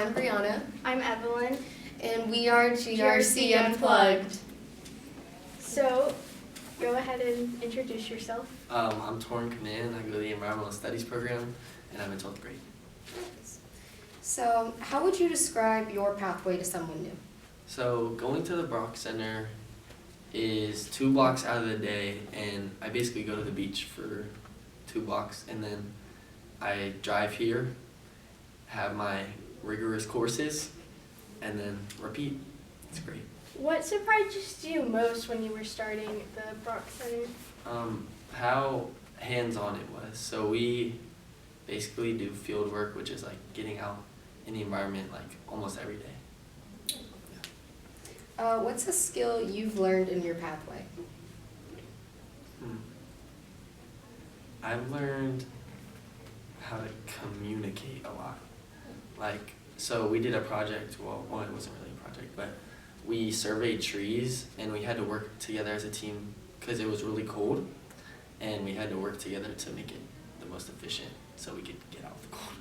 I'm Brianna. I'm Evelyn. And we are GRC Unplugged. So, go ahead and introduce yourself. I'm Torrin Command. I go to the Environmental Studies program, and I'm in 12th grade. So, how would you describe your pathway to someone new? So, going to the Brock Center is 2 blocks out of the day, and I basically go to the beach for 2 blocks, and then I drive here, have my rigorous courses, and then repeat. It's great. What surprised you most when you were starting the Brock Center? How hands-on it was. So we basically do field work, which is like getting out in the environment like almost every day. What's a skill you've learned in your pathway? I've learned how to communicate a lot. Like, so we did a project, well, it wasn't really a project, but we surveyed trees and we had to work together as a team because it was really cold, and we had to work together to make it the most efficient so we could get out of the cold.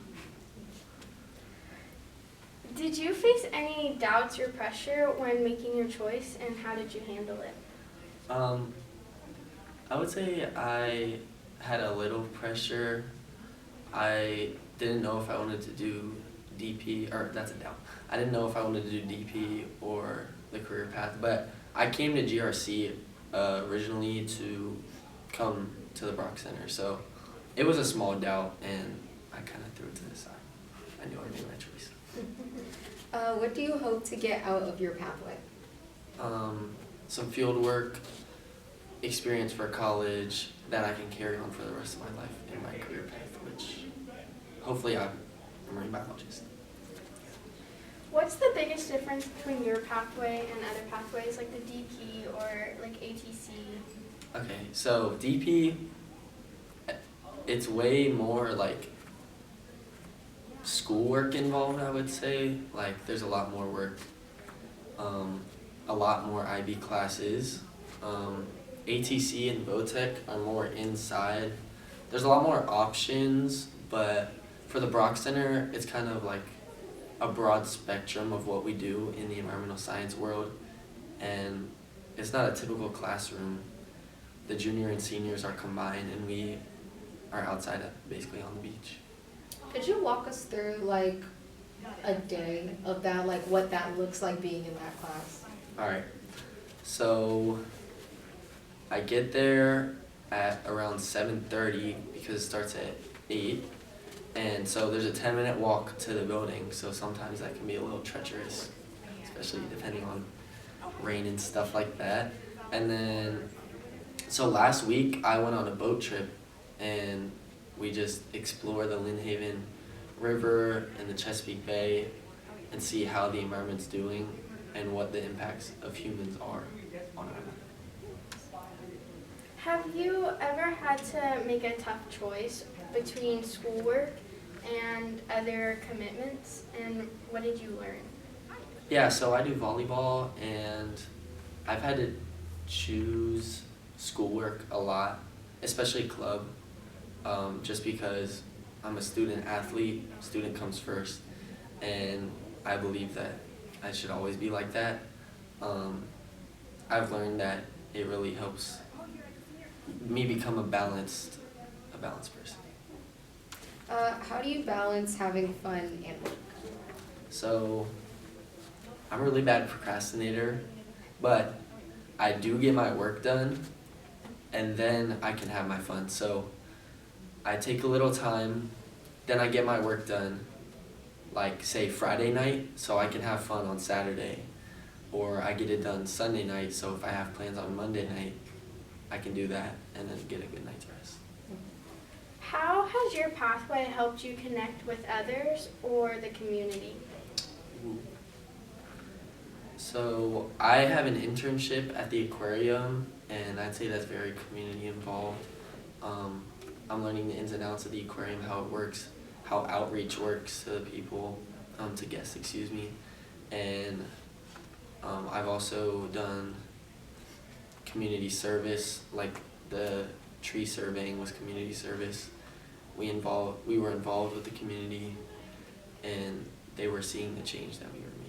Did you face any doubts or pressure when making your choice, and how did you handle it? I would say I had a little pressure. I didn't know if I wanted to do DP, or that's a doubt. I didn't know if I wanted to do DP or the career path, but I came to GRC originally to come to the Brock Center, so it was a small doubt, and I kind of threw it to the side. I knew I made my choice. What do you hope to get out of your pathway? Some field work, experience for college that I can carry on for the rest of my life in my career path, which hopefully I'm a marine biologist. What's the biggest difference between your pathway and other pathways like the DP or like ATC? Okay, so DP, it's way more like schoolwork involved, I would say. Like, there's a lot more work, a lot more IB classes. ATC and Votech are more inside. There's a lot more options, but for the Brock Center, it's kind of like a broad spectrum of what we do in the environmental science world, and it's not a typical classroom. The junior and seniors are combined, and we are outside basically on the beach. Could you walk us through like a day of that, like what that looks like being in that class? All right, so I get there at around 7:30 because it starts at 8. And so there's a 10-minute walk to the building, so sometimes that can be a little treacherous, especially depending on rain and stuff like that. And then, so last week I went on a boat trip, and we just explore the Lynn Haven River and the Chesapeake Bay and see how the environment's doing and what the impacts of humans are on our life. Have you ever had to make a tough choice between schoolwork and other commitments, and what did you learn? Yeah, so I do volleyball, and I've had to choose schoolwork a lot, especially club, just because I'm a student athlete. Student comes first, and I believe that I should always be like that. I've learned that it really helps me become a balanced person. How do you balance having fun and work? So, I'm a really bad procrastinator, but I do get my work done, and then I can have my fun. So, I take a little time, then I get my work done, like say Friday night, so I can have fun on Saturday, or I get it done Sunday night, so if I have plans on Monday night, I can do that and then get a good night's rest. How has your pathway helped you connect with others or the community? So I have an internship at the aquarium, and I'd say that's very community involved. I'm learning the ins and outs of the aquarium, how it works, how outreach works to the people, to guests, and I've also done community service, like the tree surveying was community service. We were involved with the community, and they were seeing the change that we were making.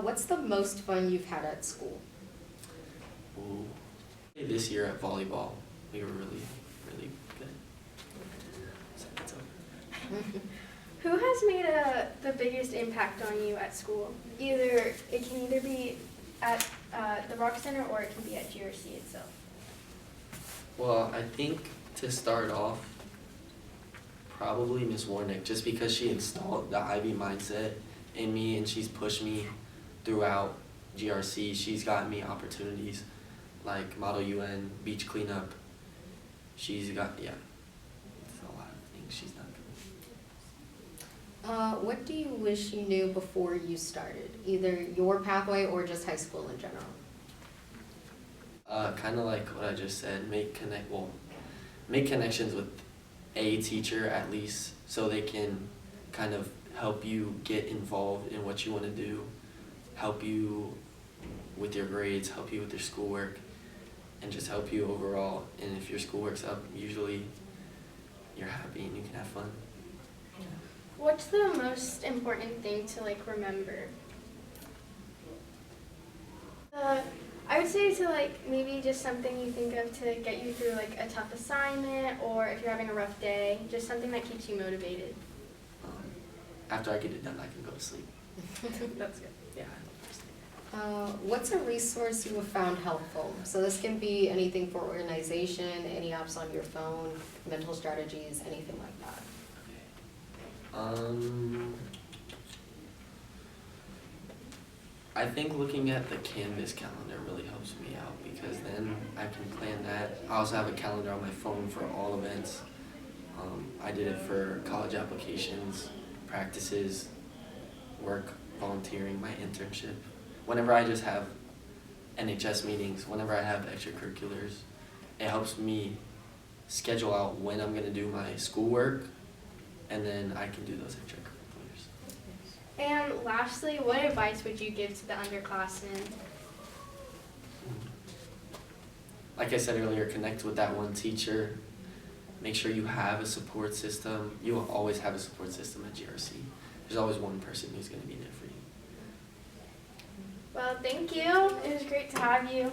What's the most fun you've had at school? Ooh. This year at volleyball, we were really, really good. So it's over. Who has made the biggest impact on you at school? It can either be at the Rock Center or it can be at GRC itself. Well, I think to start off, probably Miss Warnick, just because she installed the IB mindset in me and she's pushed me throughout GRC. She's gotten me opportunities like Model UN, beach cleanup. She's got, yeah, it's a lot of things she's done for me. What do you wish you knew before you started? Either your pathway or just high school in general? Kind of like what I just said, make connections with a teacher at least, so they can kind of help you get involved in what you want to do, help you with your grades, help you with your schoolwork, and just help you overall. And if your schoolwork's up, usually you're happy and you can have fun. What's the most important thing to remember? I would say to maybe just something you think of to get you through a tough assignment, or if you're having a rough day, just something that keeps you motivated. After I get it done, I can go to sleep. That's good. Yeah. What's a resource you have found helpful? So this can be anything for organization, any apps on your phone, mental strategies, anything like that. I think looking at the Canvas calendar really helps me out, because then I can plan that. I also have a calendar on my phone for all events. I did it for college applications, practices, work, volunteering, my internship. Whenever I just have NHS meetings, whenever I have extracurriculars, it helps me schedule out when I'm going to do my schoolwork, and then I can do those extracurriculars. And lastly, what advice would you give to the underclassmen? Like I said earlier, connect with that one teacher. Make sure you have a support system. You will always have a support system at GRC. There's always one person who's going to be there for you. Well, thank you. It was great to have you.